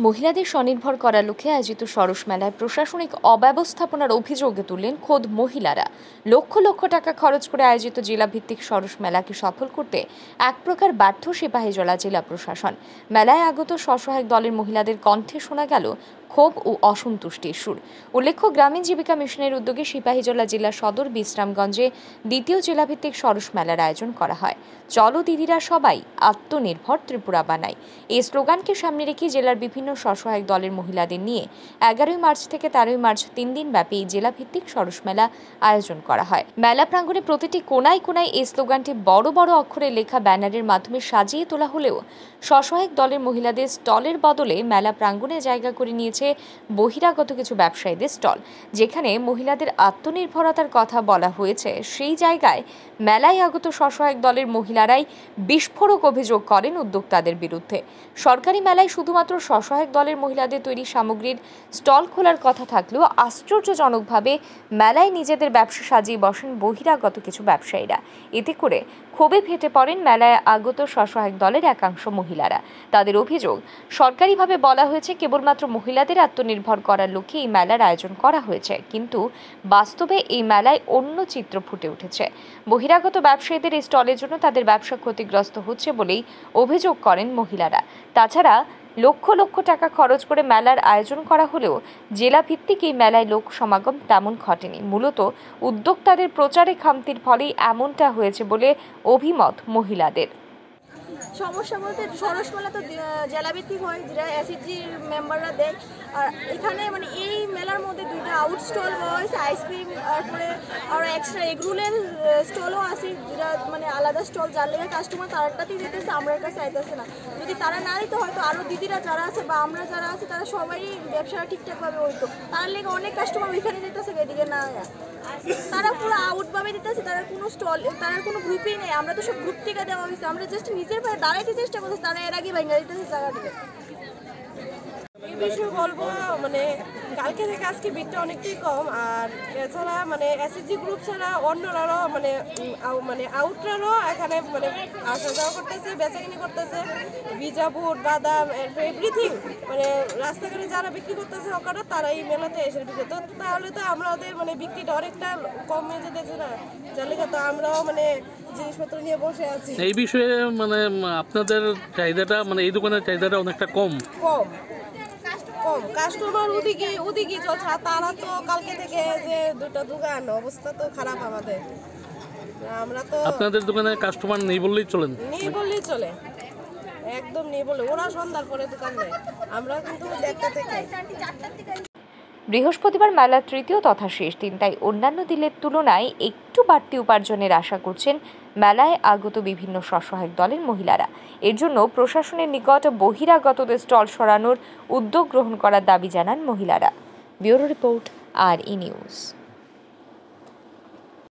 মহিলাদের স্বনির্ভর করার লক্ষ্যে আয়োজিত সরস মেলায় প্রশাসনিক অব্যবস্থাপনার অভিযোগ তুললেন খোদ মহিলারা। লক্ষ লক্ষ টাকা খরচ করে আয়োজিত জেলাভিত্তিক সরস মেলাকে সফল করতে এক প্রকার ব্যর্থ সিপাহীজলা জেলা প্রশাসন। মেলায় আগত স্বসহায়ক দলের মহিলাদের কণ্ঠে শোনা গেল ক্ষোভ ও অসন্তুষ্টির সুর। উল্লেখ্য, গ্রামীণ জীবিকা মিশনের উদ্যোগে সিপাহীজলা জেলা সদর বিশ্রামগঞ্জে দ্বিতীয় জেলাভিত্তিক সরস মেলার আয়োজন করা হয়। চলো দিদিরা সবাই আত্মনির্ভর ত্রিপুরা বানাই, এই স্লোগানকে সামনে রেখে জেলার বিভিন্ন স্বসহায়ক দলের মহিলাদের নিয়ে 11 মার্চ থেকে 13 মার্চ 3 দিন ব্যাপী জেলাভিত্তিক সরস মেলা আয়োজন করা হয়। মেলা প্রাঙ্গণে প্রতিটি কোনায় কোনায় এই স্লোগানটি বড় বড় অক্ষরে লেখা ব্যানারের মাধ্যমে সাজিয়ে তোলা হলেও স্বসহায়ক দলের মহিলাদের স্টলের বদলে মেলা প্রাঙ্গণে জায়গা করে নিয়েছে বহিরাগত কিছু ব্যবসায়ীদের স্টল। যেখানে মহিলাদের আত্মনির্ভরতার কথা বলা হয়েছে, সেই জায়গায় মেলায় আগত স্বসহায়ক দলের মহিলারাই বিস্ফোরক অভিযোগ করেন উদ্যোক্তাদের বিরুদ্ধে। সরকারি মেলায় শুধুমাত্র স্বসহায়ক দলের মহিলাদের তৈরি সামগ্রীর স্টল খোলার কথা থাকলেও আশ্চর্যজনকভাবে মেলায় নিজেদের ব্যবসা সাজিয়ে বসেন বহিরাগত কিছু ব্যবসায়ীরা। এতে করে ক্ষোভে ফেটে পড়েন মেলায় আগত স্বসহায়ক দলের একাংশ মহিলারা। তাদের অভিযোগ, সরকারিভাবে বলা হয়েছে কেবলমাত্র মহিলাদের আত্মনির্ভর করার লক্ষ্যে এই মেলার আয়োজন করা হয়েছে, কিন্তু বাস্তবে এই মেলায় অন্য চিত্র ফুটে উঠেছে। বহিরাগত ব্যবসায়ীদের এই স্টলের জন্য তাদের ব্যবসা ক্ষতিগ্রস্ত হচ্ছে বলেই অভিযোগ করেন মহিলারা। তাছাড়া লক্ষ লক্ষ টাকা খরচ করে মেলার আয়োজন করা হলেও জেলা ভিত্তিক এই মেলায় লোক সমাগম তেমন ঘটেনি। মূলত উদ্যোক্তাদের প্রচারে খামতির ফলেই এমনটা হয়েছে বলে অভিমত মহিলাদের। সমস্যা বলতে সরস মেলা তো জেলাভিত্তিক হয়, যেটা এসএসজি মেম্বাররা দেয়। আর এখানে মানে এই মেলার মধ্যে দুইটা আউট স্টল হয়েছে, আইসক্রিম, তারপরে আর এক্সট্রা এগরোলের স্টলও আছে, যেটা মানে আলাদা স্টল, যার লেগে কাস্টমার তারটাতেই যেতেছে, আমরা কাছে আইতেছে না। যদি তারা না দিতে হয়তো আরও দিদিরা যারা আছে বা আমরা যারা আছে তারা সবাই ব্যবসাটা ঠিকঠাকভাবে হইতো, তার লেগে অনেক কাস্টমার ওইখানে যেতেছে, এদিকে না তারা পুরো আউটভাবে দিতেছে। তারা কোনো স্টল, তারা কোনো গ্রুপই নেই, আমরা তো সব গ্রুপ থেকে দেওয়া হয়েছে। আমরা জাস্ট নিজের পায়ে দাঁড়াইতে চেষ্টা করছি, তারা এর আগে ভেঙে দিতেছে জায়গাটাকে। এই বিষয়ে বলবো, মানে কালকে থেকে আজকে ভিড়টা অনেকটাই কম। আর এছাড়া মানে এসএসজি গ্রুপ ছাড়া অন্যরাও মানে আউটরারও এখানে মানে আসা যাওয়া করতেছে, বেচাকিনি করতেছে, বিজাপুর, বাদাম, এভরিথিং, মানে রাস্তাঘাটে যারা বিক্রি করতেছে ওখানে তারা এই মেলাতে এসে বিক্রি করতে। তাহলে তো আমাদের মানে বিক্রিটা অনেকটা কমে যেতেছে না, যার লেগে তো আমরাও মানে জিনিসপত্র নিয়ে বসে আছি। এই বিষয়ে মানে আপনাদের চাহিদাটা, মানে এই দোকানের চাহিদাটা অনেকটা কম কাস্টমার ওদিকে চলছে। তারা তো কালকে থেকে যে দুটো দোকান, অবস্থা তো খারাপ আমাদের। আমরা তো আপনাদের দোকানে কাস্টমার নেই বললেই চলেন, নেই বললেই চলে, একদম নেই বলে। ওরা সন্ধ্যার পরে দোকান দেয়, আমরা কিন্তু একটা থেকে। বৃহস্পতিবার মেলার তৃতীয় তথা শেষ দিন, তাই অন্যান্য দিনের তুলনায় একটু বাড়তি উপার্জনের আশা করছেন মেলায় আগত বিভিন্ন স্বসহায়ক দলের মহিলারা। এর জন্য প্রশাসনের নিকট বহিরাগতদের স্টল সরানোর উদ্যোগ গ্রহণ করার দাবি জানান মহিলারা। Bureau report, RE news.